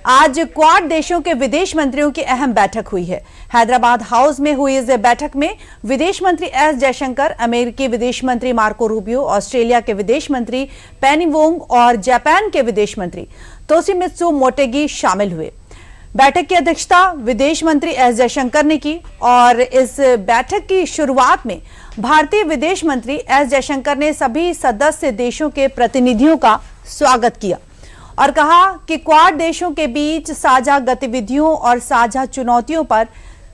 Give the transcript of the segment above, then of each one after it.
आज क्वाड देशों के विदेश मंत्रियों की अहम बैठक हुई है। हैदराबाद हाउस में हुई इस बैठक में विदेश मंत्री एस जयशंकर, अमेरिकी विदेश मंत्री मार्को रूबियो, ऑस्ट्रेलिया के विदेश मंत्री पेनी वोंग और जापान के विदेश मंत्री तोशिमित्सु मोटेगी शामिल हुए। बैठक की अध्यक्षता विदेश मंत्री एस जयशंकर ने की और इस बैठक की शुरुआत में भारतीय विदेश मंत्री एस जयशंकर ने सभी सदस्य देशों के प्रतिनिधियों का स्वागत किया और कहा कि क्वाड देशों के बीच साझा गतिविधियों और साझा चुनौतियों पर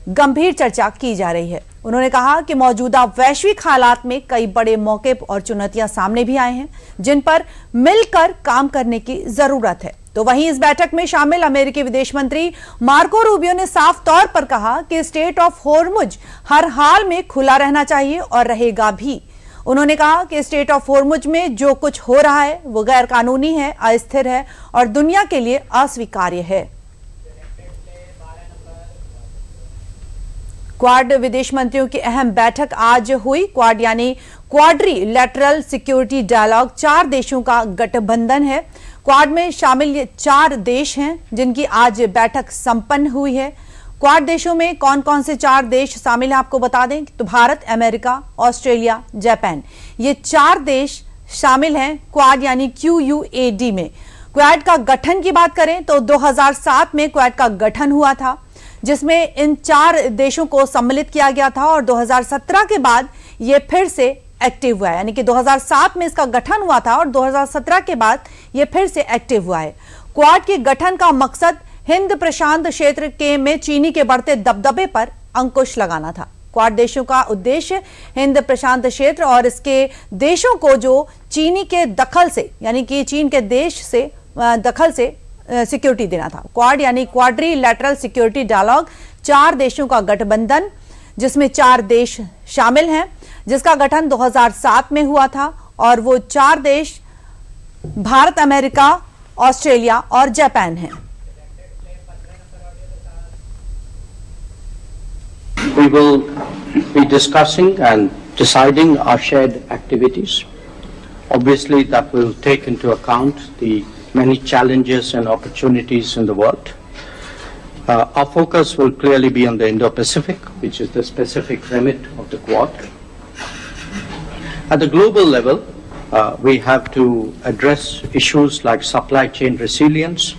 गंभीर चर्चा की जा रही है। उन्होंने कहा कि मौजूदा वैश्विक हालात में कई बड़े मौके और चुनौतियां सामने भी आए हैं, जिन पर मिलकर काम करने की जरूरत है। तो वहीं इस बैठक में शामिल अमेरिकी विदेश मंत्री मार्को रूबियो ने साफ तौर पर कहा कि स्ट्रेट ऑफ हॉर्मुज हर हाल में खुला रहना चाहिए और रहेगा भी। उन्होंने कहा कि स्ट्रेट ऑफ हॉर्मुज में जो कुछ हो रहा है वो गैर कानूनी है, अस्थिर है और दुनिया के लिए अस्वीकार्य है। क्वाड विदेश मंत्रियों की अहम बैठक आज हुई। क्वाड यानी क्वाड्रिलैटरल सिक्योरिटी डायलॉग 4 देशों का गठबंधन है। क्वाड में शामिल ये 4 देश हैं जिनकी आज बैठक संपन्न हुई है। क्वाड देशों में कौन कौन से 4 देश शामिल हैं आपको बता दें तो भारत, अमेरिका, ऑस्ट्रेलिया, जापान, ये 4 देश शामिल हैं क्वाड यानी QUAD में। क्वाड का गठन की बात करें तो 2007 में क्वाड का गठन हुआ था, जिसमें इन 4 देशों को सम्मिलित किया गया था और 2017 के बाद ये फिर से एक्टिव हुआ है। यानी कि 2007 में इसका गठन हुआ था और 2017 के बाद ये फिर से एक्टिव हुआ है। क्वाड के गठन का मकसद हिंद प्रशांत क्षेत्र के में चीनी के बढ़ते दबदबे पर अंकुश लगाना था। क्वाड देशों का उद्देश्य हिंद प्रशांत क्षेत्र और इसके देशों को जो चीनी के दखल से यानी कि चीन के देश से दखल से सिक्योरिटी देना था। क्वाड यानी क्वाड्रिलैटरल सिक्योरिटी डायलॉग 4 देशों का गठबंधन, जिसमें 4 देश शामिल हैं, जिसका गठन 2007 में हुआ था और वो 4 देश भारत, अमेरिका, ऑस्ट्रेलिया और जापान हैं। We will be discussing and deciding our shared activities. Obviously, that will take into account the many challenges and opportunities in the world. Our focus will clearly be on the Indo-Pacific, which is the specific remit of the Quad. At the global level, we have to address issues like supply chain resilience,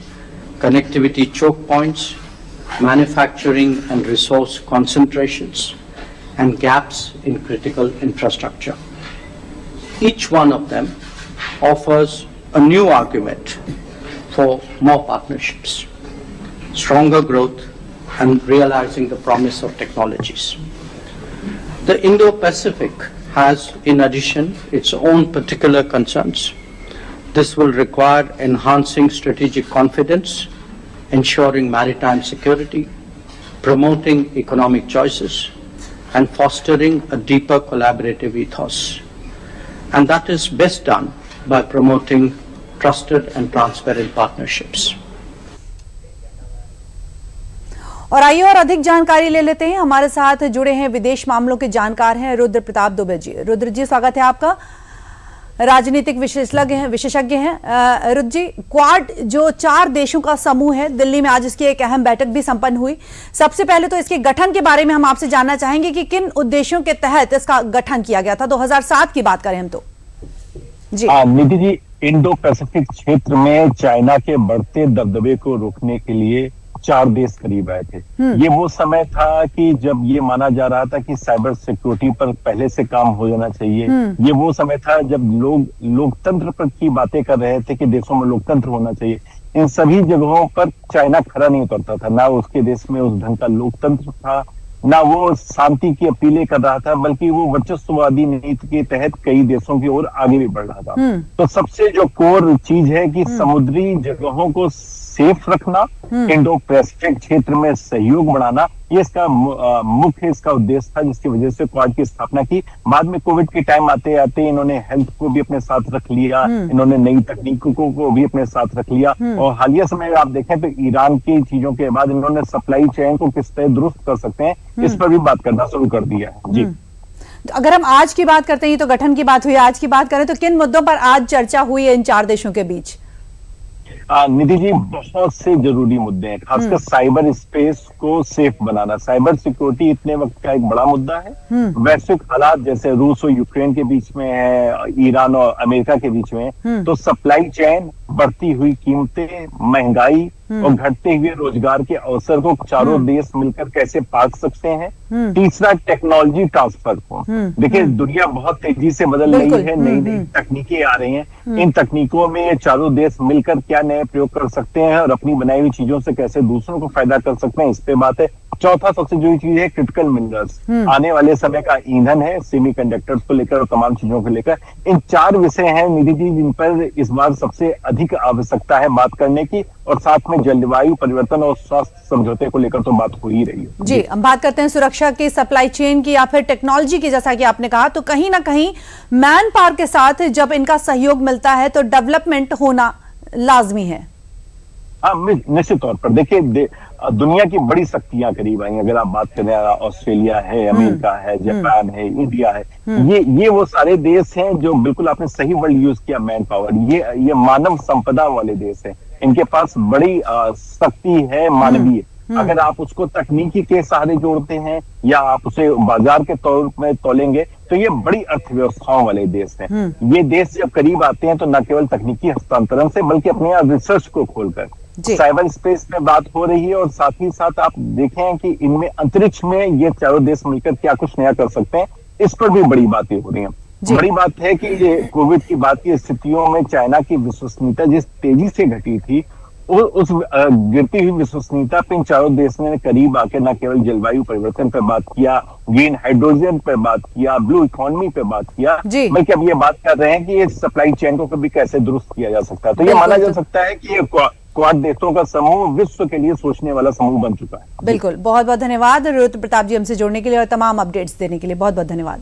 connectivity choke points, manufacturing and resource concentrations, and gaps in critical infrastructure. Each one of them offers a new argument for more partnerships, stronger growth, and realizing the promise of technologies. The Indo-Pacific has, in addition, its own particular concerns. This will require enhancing strategic confidence, ensuring maritime security, promoting economic choices, and fostering a deeper collaborative ethos. And that is best done by promoting trusted and transparent partnerships. और आइए और अधिक जानकारी ले लेते हैं। हमारे साथ जुड़े हैं विदेश मामलों के जानकार हैं रुद्र प्रताप दुबे जी। रुद्र जी, स्वागत है आपका। राजनीतिक विशेषज्ञ हैं। रुद्र जी, क्वाड जो 4 देशों का समूह है, दिल्ली में आज इसकी एक अहम बैठक भी संपन्न हुई। सबसे पहले तो इसके गठन के बारे में हम आपसे जानना चाहेंगे कि किन उद्देश्यों के तहत इसका गठन किया गया था। 2007 की बात करें हम तो जी। निधि जी, इंडो पैसिफिक क्षेत्र में चाइना के बढ़ते दबदबे को रोकने के लिए 4 देश करीब आए थे। ये वो समय था कि जब ये माना जा रहा था कि साइबर सिक्योरिटी पर पहले से काम हो जाना चाहिए। ये वो समय था जब लोग लोकतंत्र पर की बातें कर रहे थे कि देशों में लोकतंत्र होना चाहिए। इन सभी जगहों पर चाइना खरा नहीं उतरता था। ना उसके देश में उस ढंग का लोकतंत्र था, ना वो शांति की अपीलें कर रहा था, बल्कि वो वर्चस्ववादी नीति के तहत कई देशों की ओर आगे भी बढ़ रहा था। तो सबसे जो कोर चीज है कि समुद्री जगहों को सेफ रखना, इंडो पैसिफिक क्षेत्र में सहयोग बढ़ाना, ये इसका मुख्य इसका उद्देश्य था, जिसकी वजह से क्वाड की स्थापना की। बाद में कोविड के टाइम आते आते इन्होंने हेल्थ को भी अपने साथ रख लिया, इन्होंने नई तकनीकों को भी अपने साथ रख लिया और हालिया समय में आप देखें तो ईरान की चीजों के बाद इन्होंने सप्लाई चेन को किस तरह दुरुस्त कर सकते हैं, इस पर भी बात करना शुरू कर दिया है। जी, तो अगर हम आज की बात करते हैं, तो गठन की बात हुई, आज की बात करें तो किन मुद्दों पर आज चर्चा हुई है इन 4 देशों के बीच? निधि जी, बहुत से जरूरी मुद्दे हैं, खासकर साइबर स्पेस को सेफ बनाना। साइबर सिक्योरिटी इतने वक्त का एक बड़ा मुद्दा है। वैश्विक हालात जैसे रूस और यूक्रेन के बीच में है, ईरान और अमेरिका के बीच में है, तो सप्लाई चेन, बढ़ती हुई कीमतें, महंगाई और घटते हुए रोजगार के अवसर को चारों देश मिलकर कैसे पाट सकते हैं। तीसरा, टेक्नोलॉजी ट्रांसफर को। देखिए, दुनिया बहुत तेजी से बदल रही है, नई नई तकनीकें आ रही हैं। इन तकनीकों में ये चारों देश मिलकर क्या नए प्रयोग कर सकते हैं और अपनी बनाई हुई चीजों से कैसे दूसरों को फायदा कर सकते हैं, इस पे बात है। चौथा सबसे जरूरी चीज है क्रिटिकल मिनरल्स। आने वाले समय का ईंधन है, सेमीकंडक्टर्स को लेकर और तमाम चीजों को लेकर। इन 4 विषय हैं निधि जी जिन पर इस बार सबसे अधिक आवश्यकता है बात करने की, और साथ में जलवायु परिवर्तन और स्वास्थ्य समझौते को लेकर तो बात हो ही रही है। जी, हम बात करते हैं सुरक्षा की, सप्लाई चेन की या फिर टेक्नोलॉजी की। जैसा कि आपने कहा, तो कहीं ना कहीं मैन पावर के साथ जब इनका सहयोग मिलता है तो डेवलपमेंट होना लाजमी है। हाँ, निश्चित तौर पर। देखिए, दुनिया की बड़ी शक्तियां करीब आई। अगर आप बात करें, ऑस्ट्रेलिया है, अमेरिका है, जापान है, इंडिया है, ये वो सारे देश हैं जो, बिल्कुल आपने सही वर्ड यूज किया, मैन पावर, ये मानव संपदा वाले देश हैं। इनके पास बड़ी शक्ति है मानवीय। अगर आप उसको तकनीकी के सहारे जोड़ते हैं या आप उसे बाजार के तौर में तोलेंगे, तो ये बड़ी अर्थव्यवस्थाओं वाले देश हैं। ये देश जब करीब आते हैं तो न केवल तकनीकी हस्तांतरण से, बल्कि अपने रिसर्च को खोलकर साइबर स्पेस में बात हो रही है। और साथ ही साथ आप देखें कि इनमें अंतरिक्ष में ये चारों देश मिलकर क्या कुछ नया कर सकते हैं, इस पर भी बड़ी बातें हो रही हैं। बड़ी बात है कि ये कोविड की बात की स्थितियों में चाइना की विश्वसनीयता जिस तेजी से घटी थी, उस गिरती हुई विश्वसनीयता पे इन चारों देशों ने करीब आकर न केवल जलवायु परिवर्तन पर बात किया, ग्रीन हाइड्रोजन पर बात किया, ब्लू इकोनॉमी पे बात किया, बल्कि अब ये बात कर रहे हैं कि ये सप्लाई चेन को कभी कैसे दुरुस्त किया जा सकता है। तो ये माना जा सकता है कि ये क्वाड देशों का समूह विश्व के लिए सोचने वाला समूह बन चुका है। बिल्कुल, बहुत बहुत धन्यवाद रुद्र प्रताप जी हमसे जुड़ने के लिए और तमाम अपडेट्स देने के लिए। बहुत बहुत धन्यवाद।